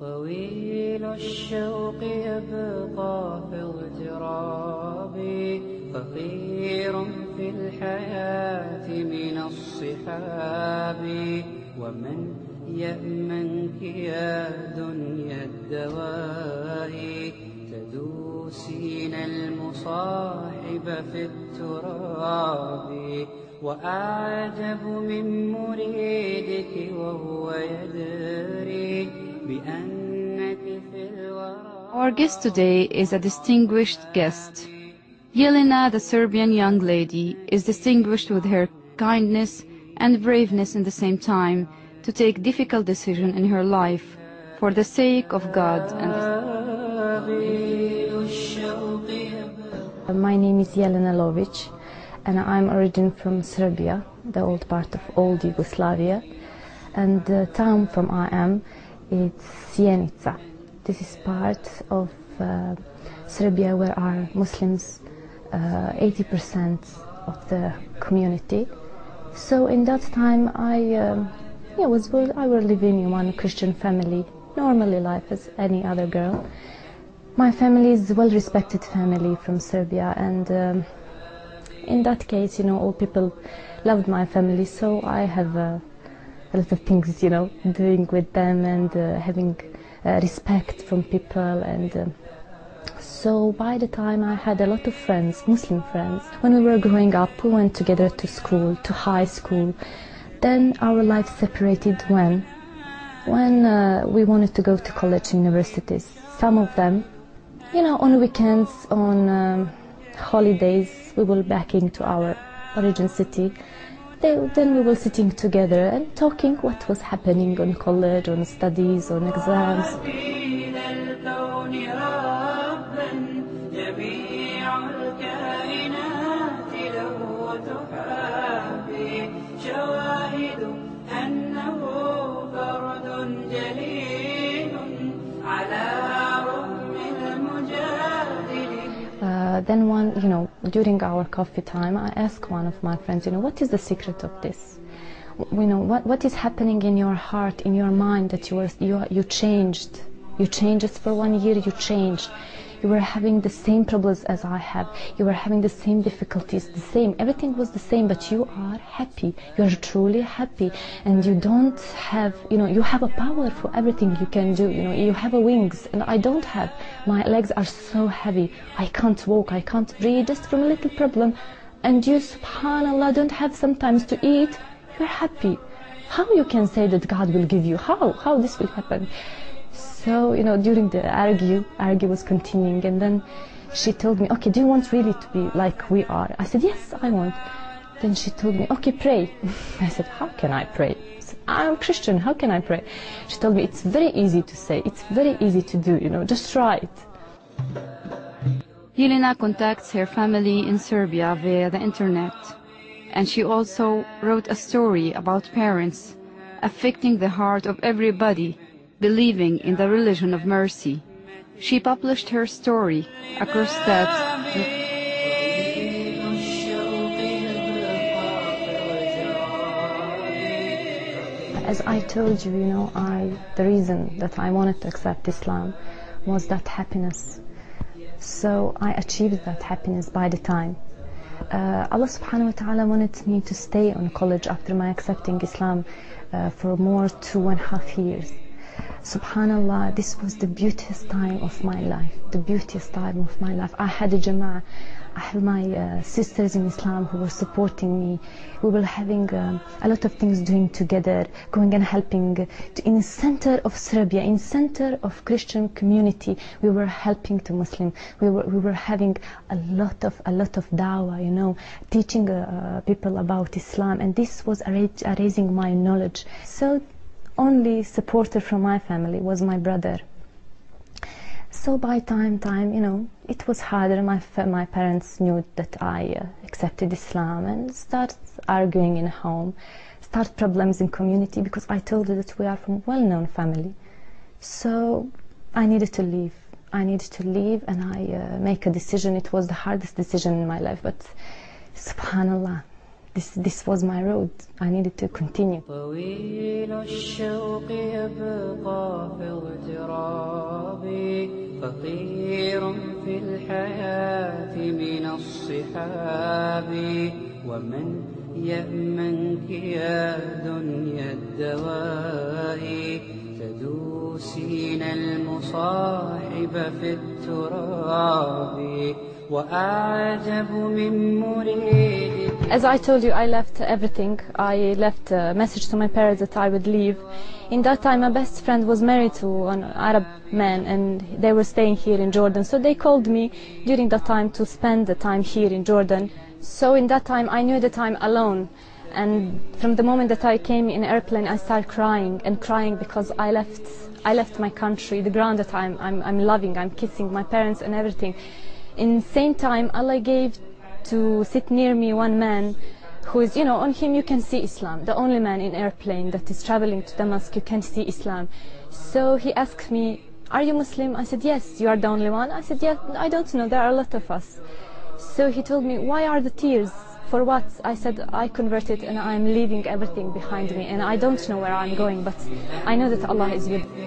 طويل الشوق يبقى في اغتراب فقير في الحياة من الصحاب ومن يأمنك يا دنيا الدواء تدوسين المصاحب في التراب وأعجب من مريدك وهو يدري بأنك في الورى. Our guest today is a distinguished guest. Jelena, the Serbian young lady, is distinguished with her kindness and braveness in the same time to take difficult decisions in her life for the sake of God and My name is Jelena Lovic and I'm originally from Serbia, the old part of old Yugoslavia, and the town from I am is Sjenica. This is part of Serbia where are Muslims 80% of the community. So in that time I was living in one Christian family, normally life as any other girl. My family is a well-respected family from Serbia, and in that case, all people loved my family, so I have a lot of things, doing with them and having respect from people. And so by the time I had a lot of friends, Muslim friends. When we were growing up, we went together to school, to high school. Then our life separated when we wanted to go to college and universities. Some of them, on weekends, on holidays, we will back into our origin city. Then we were sitting together and talking what was happening on college, on studies, on exams. Then during our coffee time, I asked one of my friends, what is the secret of this? What is happening in your heart, in your mind that you changed? You changed for 1 year, you changed. You were having the same problems as I have. You were having the same difficulties, the same. Everything was the same, but you are happy. You are truly happy. And you don't have, you have a power for everything you can do. You have a wings, and I don't have. My legs are so heavy. I can't walk, I can't breathe, just from a little problem. And you, subhanallah, don't have sometimes to eat. You're happy. How you can say that God will give you? How this will happen? So, during the argue was continuing, and then she told me, okay, do you want really to be like we are? I said, yes, I want. Then she told me, okay, pray. I said, how can I pray? I said, I'm Christian, how can I pray? She told me, it's very easy to say, it's very easy to do, just try it. Jelena contacts her family in Serbia via the internet, and she also wrote a story about parents affecting the heart of everybody believing in the religion of mercy. She published her story across that. As I told you, the reason that I wanted to accept Islam was that happiness. So I achieved that happiness by the time. Allah subhanahu wa ta'ala wanted me to stay on college after my accepting Islam for more 2.5 years. Subhanallah, this was the beautiest time of my life, the beautiest time of my life. I had a jama'ah, I had my sisters in Islam who were supporting me. We were having a lot of things doing together, going and helping. In the center of Serbia, in center of Christian community, we were helping to Muslim. We were having a lot of dawah, teaching people about Islam, and this was raising my knowledge. So only supporter from my family was my brother. So by time, it was harder. My parents knew that I accepted Islam and started arguing in home, start problems in community, because I told her that we are from well-known family. So I needed to leave. And I make a decision. It was the hardest decision in my life, but subhanallah, this was my road. I needed to continue. فقير في الحياة من الصحاب ومن يأمنك يا دنيا الدواء تدوسين المصاحب في التراب وأعجب من مريد. As I told you, I left everything. I left a message to my parents that I would leave. In that time, my best friend was married to an Arab man and they were staying here in Jordan. So they called me during that time to spend the time here in Jordan. So in that time, I knew that I'm alone. And from the moment that I came in an airplane, I started crying and crying because I left my country, the ground that I'm loving, I'm kissing my parents and everything. In the same time, Allah gave to sit near me one man who is, you know, on him you can see Islam. The only man in airplane that is traveling to Damascus, you can see Islam. So he asked me, are you Muslim? I said, yes. You are the only one? I said, yeah, I don't know, there are a lot of us. So he told me, why are the tears? For what? I said, I converted and I'm leaving everything behind me and I don't know where I'm going, but I know that Allah is with me.